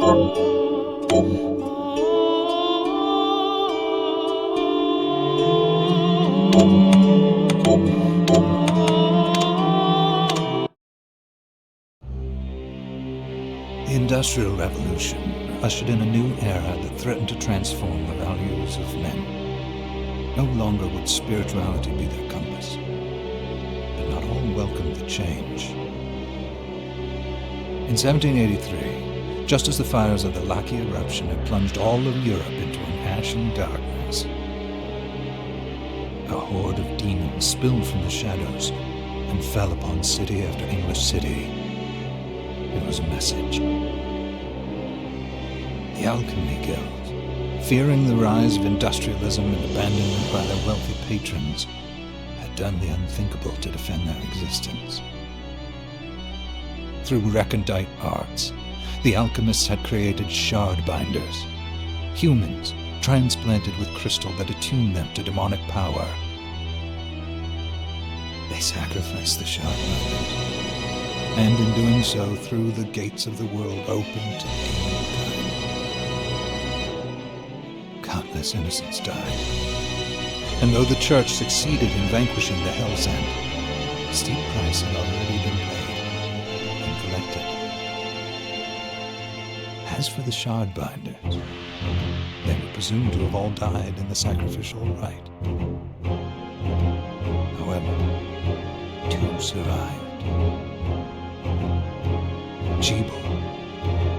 The Industrial Revolution ushered in a new era that threatened to transform the values of men. No longer would spirituality be their compass, but not all welcomed the change. In 1783, just as the fires of the Laki eruption had plunged all of Europe into an ashen darkness, a horde of demons spilled from the shadows and fell upon city after English city. It was a message. The Alchemy Guild, fearing the rise of industrialism and abandonment by their wealthy patrons, had done the unthinkable to defend their existence. Through recondite arts, the alchemists had created shard binders, humans transplanted with crystal that attuned them to demonic power. They sacrificed the shard binders, and in doing so threw the gates of the world open to demonkind. Countless innocents died, and though the Church succeeded in vanquishing the Hell's End, a steep price had already been paid and collected. As for the shard binders, they were presumed to have all died in the sacrificial rite. However, two survived. Jebel,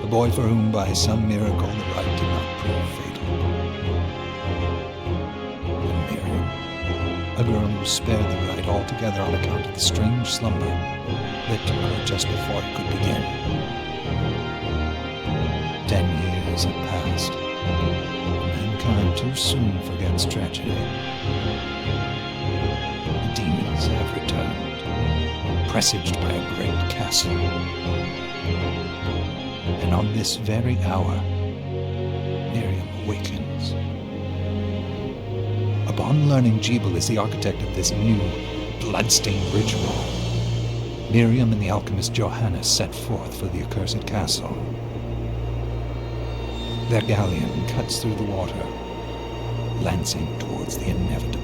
a boy for whom by some miracle the rite did not prove fatal. And Miriam, a girl who was spared the rite altogether on account of the strange slumber that took her just before it could begin. 10 years had passed. Mankind too soon forgets tragedy. The demons have returned, presaged by a great castle. And on this very hour, Miriam awakens. Upon learning Jebel is the architect of this new, bloodstained ritual, Miriam and the alchemist Johannes set forth for the accursed castle. Their galleon cuts through the water, lancing towards the inevitable.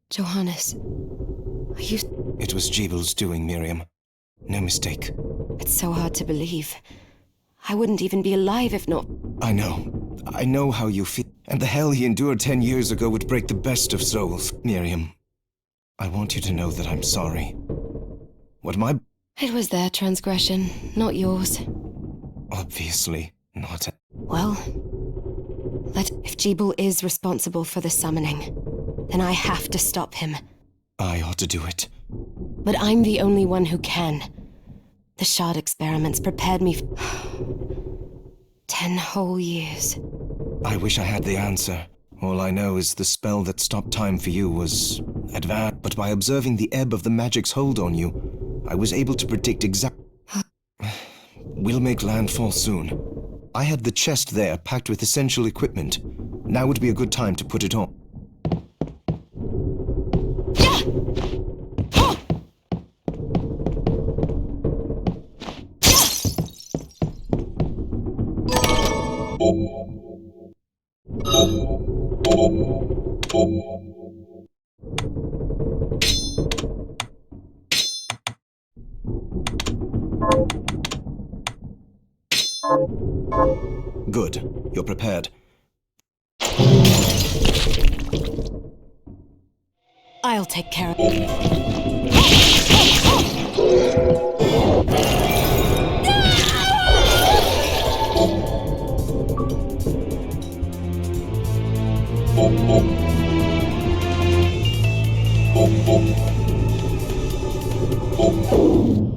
Johannes, are you... It was Jebel's doing, Miriam. No mistake. It's so hard to believe. I wouldn't even be alive if not... I know how you feel. And the hell he endured 10 years ago would break the best of souls. Miriam, I want you to know that I'm sorry. What my... It was their transgression, not yours. Obviously not. Well, if Jebel is responsible for the summoning, then I have to stop him. I ought to do it. But I'm the only one who can. The shard experiments prepared me for 10 whole years. I wish I had the answer. All I know is the spell that stopped time for you was advanced, but by observing the ebb of the magic's hold on you, I was able to predict We'll make landfall soon. I had the chest there packed with essential equipment. Now would be a good time to put it on. Good. You're prepared. I'll take care of it.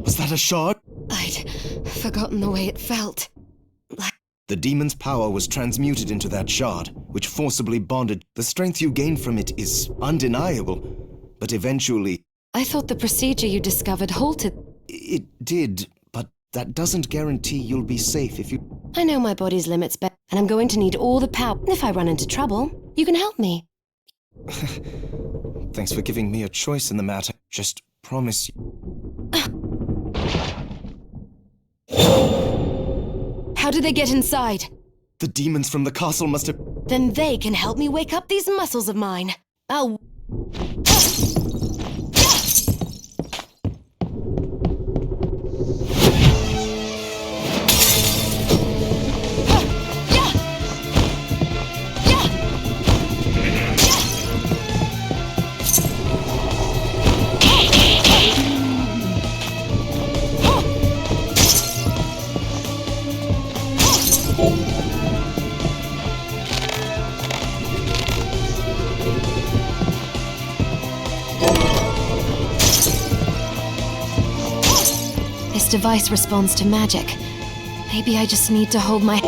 Was that a shot? I'd forgotten the way it felt. The demon's power was transmuted into that shard, which forcibly bonded. The strength you gain from it is undeniable, but eventually... I thought the procedure you discovered halted. It did, but that doesn't guarantee you'll be safe if you... I know my body's limits, and I'm going to need all the power. If I run into trouble, you can help me. Thanks for giving me a choice in the matter. Just promise you... How did they get inside? The demons from the castle must have... Then they can help me wake up these muscles of mine. I'll... This device responds to magic. Maybe I just need to hold my...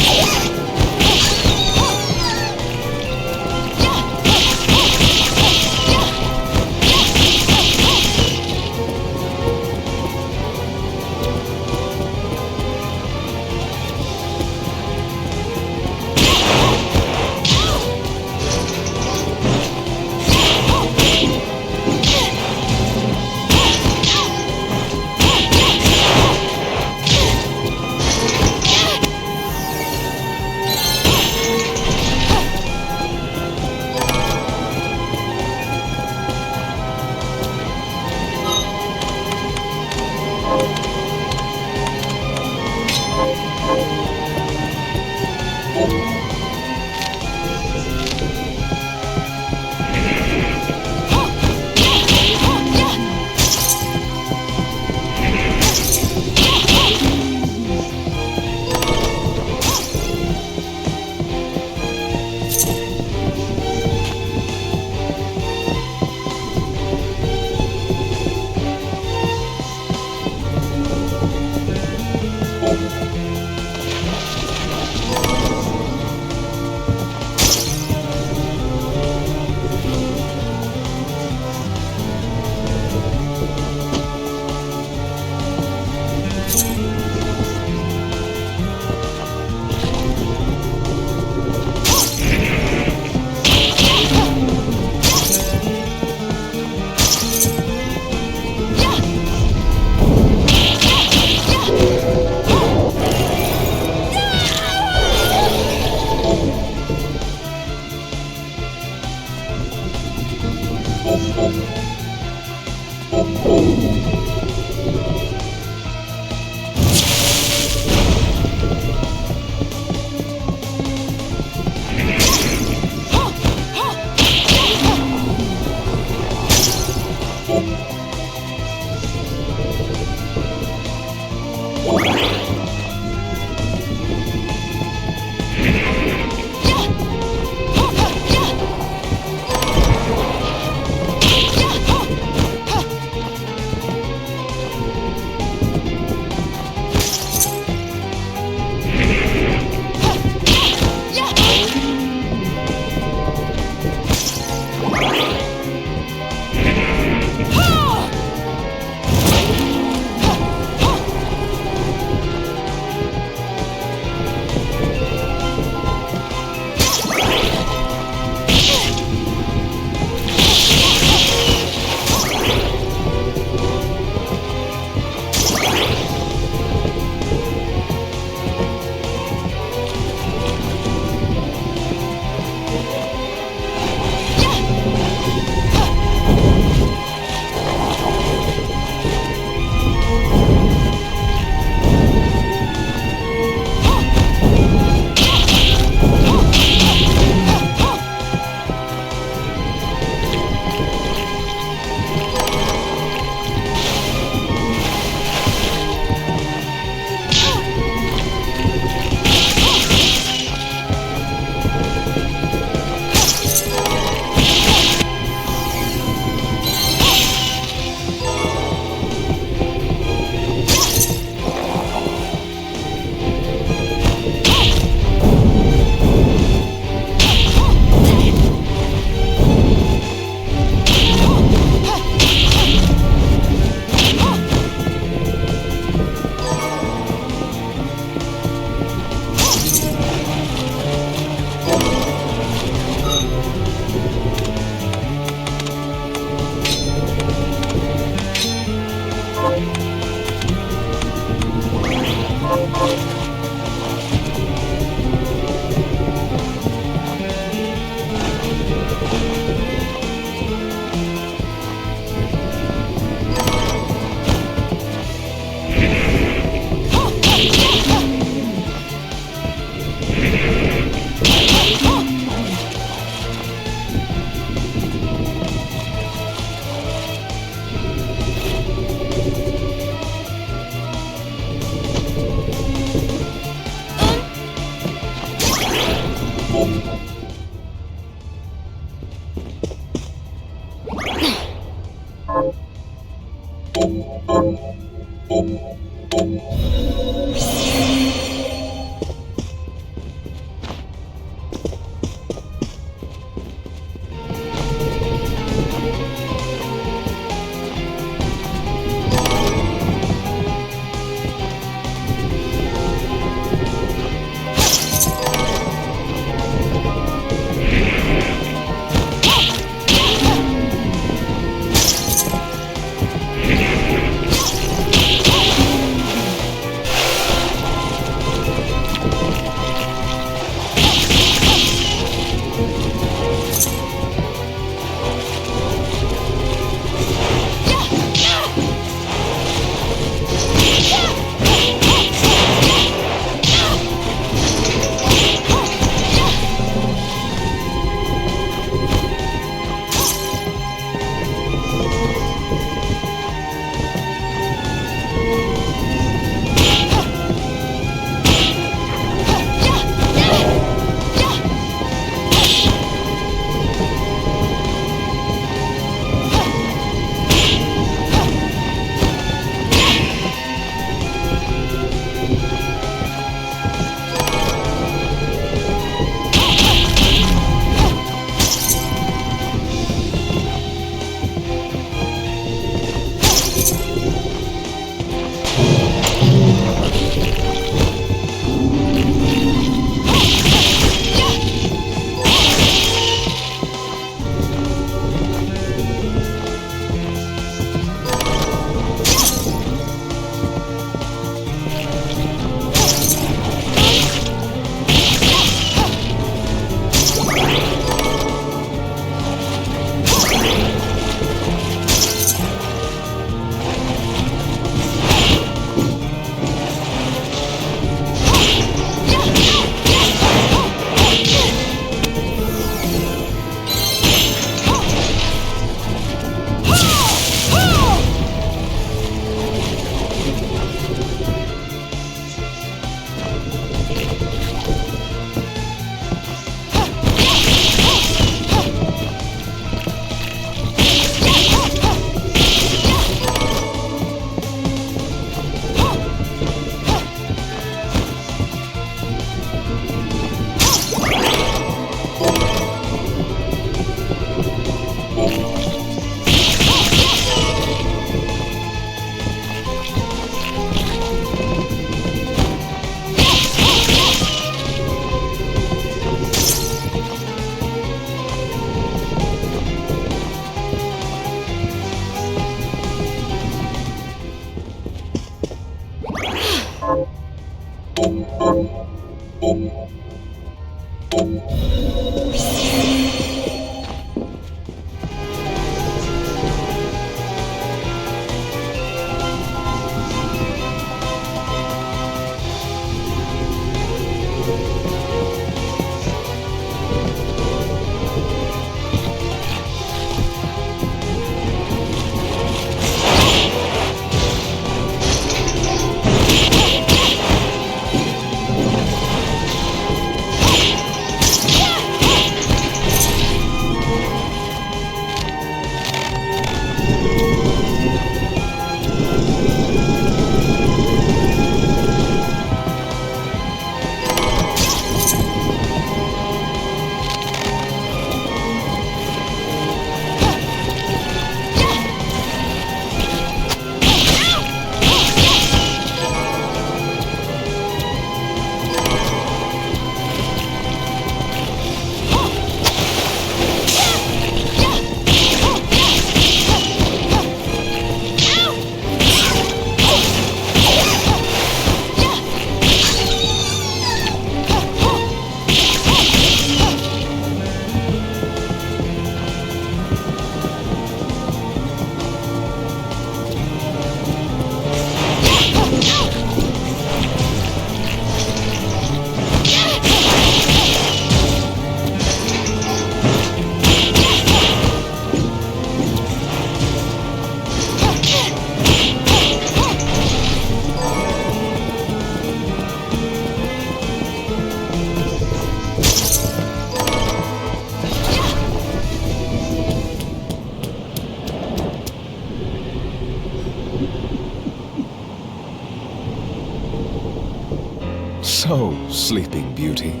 So, Sleeping Beauty.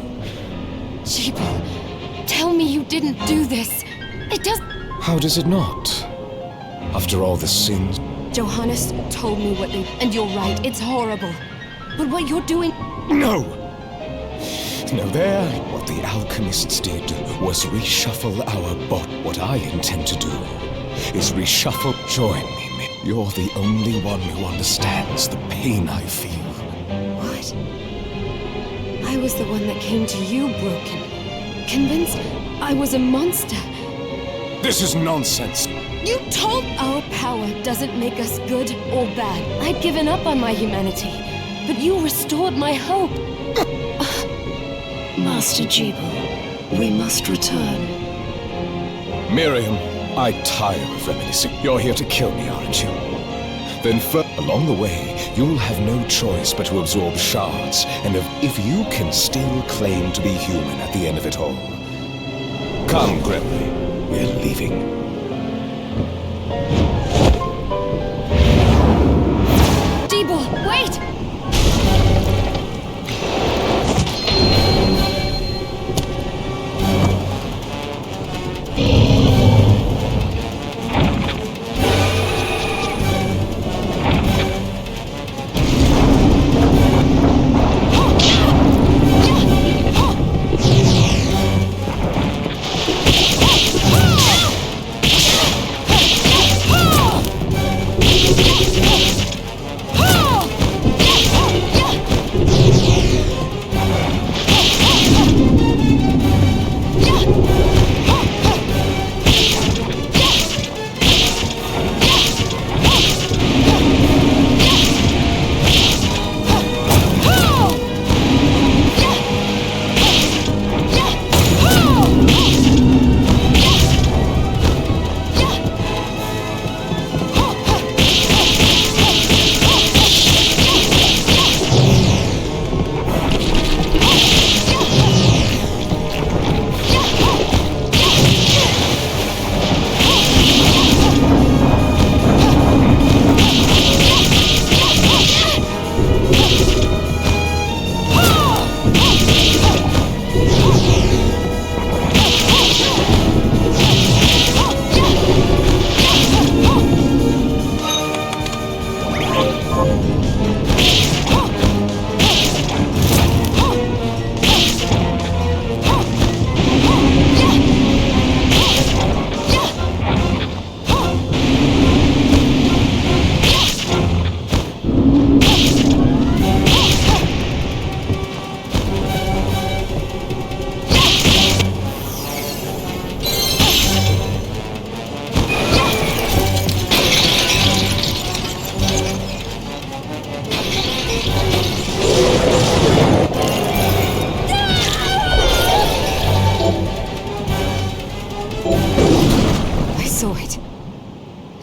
Jeeble, tell me you didn't do this. It does... How does it not? After all the sins... Johannes told me what they... And you're right, it's horrible. But what you're doing... No! No, there. What the alchemists did was reshuffle our bot. What I intend to do is reshuffle... Join me. You're the only one who understands the pain I feel. What? I was the one that came to you broken. Convinced I was a monster. This is nonsense. You told our power doesn't make us good or bad. I'd given up on my humanity, but you restored my hope. Master Jeeble, we must return. Miriam, I tire of reminiscing. You're here to kill me, aren't you? Then along the way, you'll have no choice but to absorb shards, and if you can still claim to be human at the end of it all. Come, Gremlin, we're leaving. Jeeble, wait!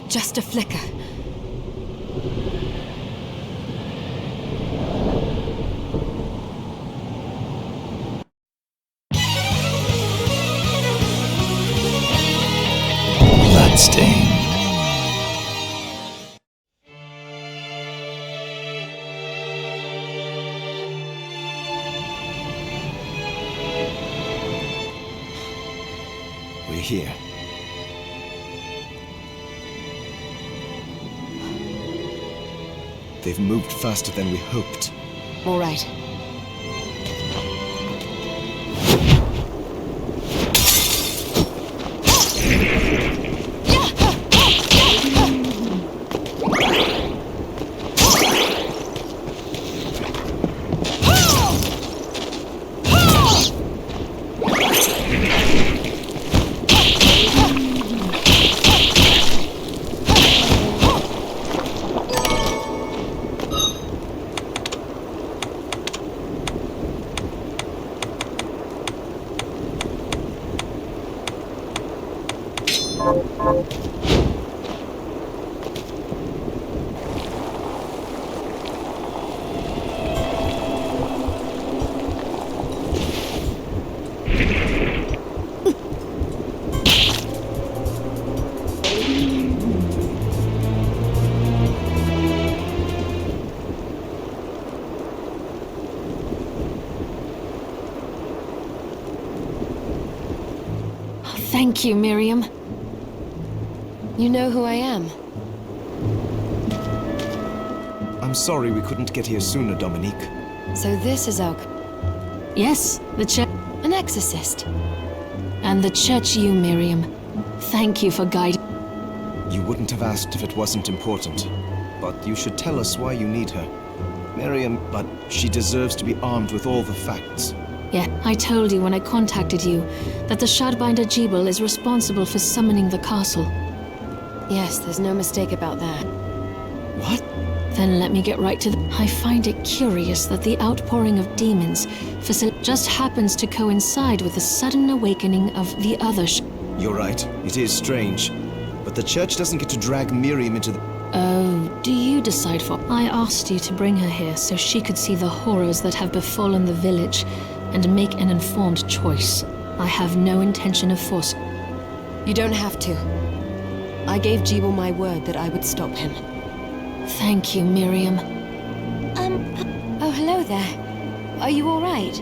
Just a flicker. Bloodstained. We're here. They've moved faster than we hoped. All right. Thank you, Miriam. You know who I am? I'm sorry we couldn't get here sooner, Dominique. So this is our... Yes, the church. an exorcist. And the church you, Miriam. Thank you for guiding. You wouldn't have asked if it wasn't important. But you should tell us why you need her. Miriam, but she deserves to be armed with all the facts. Yeah, I told you when I contacted you that the Shardbinder Jebel is responsible for summoning the castle. Yes, there's no mistake about that. What? Then let me get right to I find it curious that the outpouring of demons just happens to coincide with the sudden awakening of the other You're right, it is strange. But the church doesn't get to drag Miriam into the... Oh, do you decide for... I asked you to bring her here so she could see the horrors that have befallen the village and make an informed choice. I have no intention of force. You don't have to. I gave Jebel my word that I would stop him. Thank you, Miriam. Oh, hello there. Are you all right?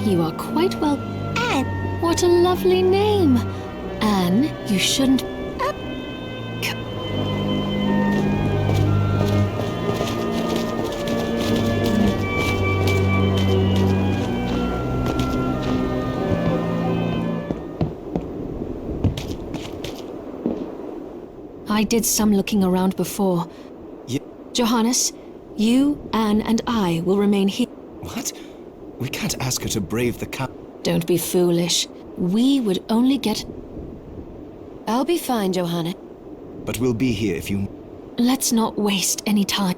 You are quite well... Anne. What a lovely name. Anne, you shouldn't... I did some looking around before. Yeah. Johannes, you, Anne, and I will remain here. What? We can't ask her to brave the Don't be foolish. We would only get... I'll be fine, Johanna. But we'll be here if you... Let's not waste any time.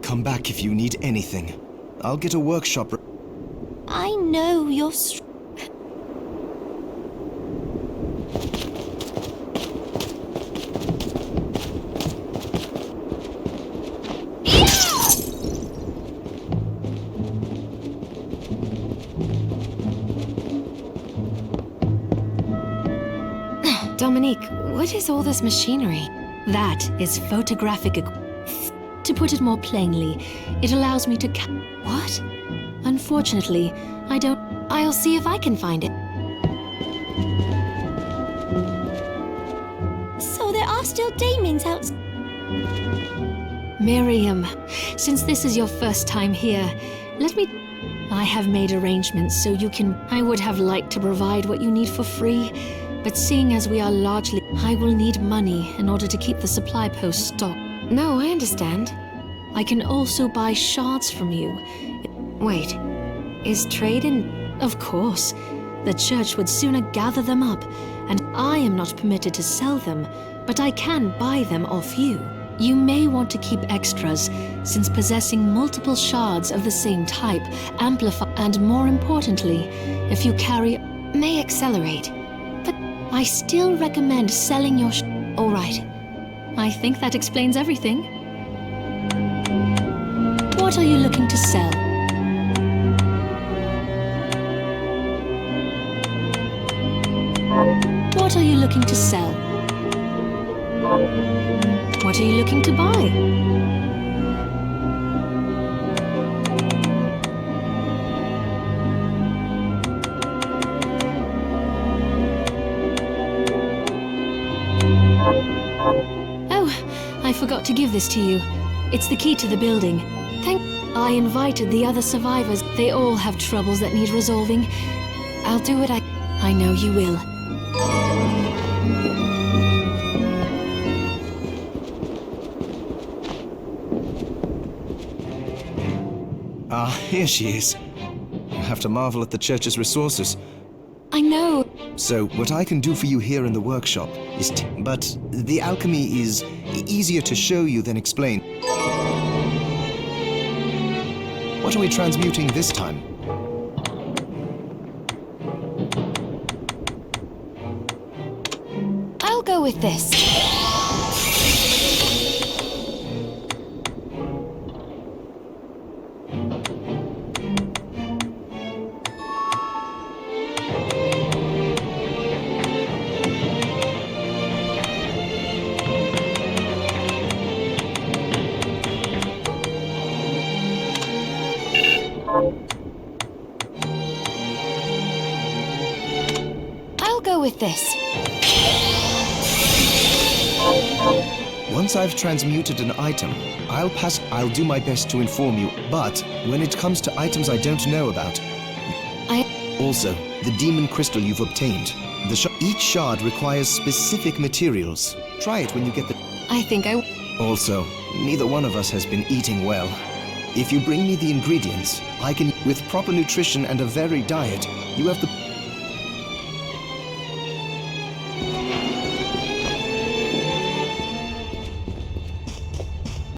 Come back if you need anything. I'll get a workshop... I know you're... Dominique, what is all this machinery? That is photographic To put it more plainly, it allows me to What? Unfortunately, I don't... I'll see if I can find it. So there are still demons out... Miriam, since this is your first time here, let me... I have made arrangements so you can... I would have liked to provide what you need for free, but seeing as we are largely... I will need money in order to keep the supply post stocked. No, I understand. I can also buy shards from you. Wait, is trade in... Of course. The church would sooner gather them up, and I am not permitted to sell them, but I can buy them off you. You may want to keep extras, since possessing multiple shards of the same type amplify, and more importantly, if you carry... May accelerate. But I still recommend selling your All right. I think that explains everything. What are you looking to sell? What are you looking to sell? What are you looking to buy? I forgot to give this to you. It's the key to the building. I invited the other survivors. They all have troubles that need resolving. I'll do what I know you will. Ah, here she is. I have to marvel at the church's resources. I know. So, what I can do for you here in the workshop is but the alchemy is easier to show you than explain. What are we transmuting this time? I'll go with this. this? Once I've transmuted an item, I'll do my best to inform you, but when it comes to items I don't know about... Also, the demon crystal you've obtained. Each shard requires specific materials. Try it when you get the... I think I... Also, neither one of us has been eating well. If you bring me the ingredients, I can... With proper nutrition and a varied diet, you have the...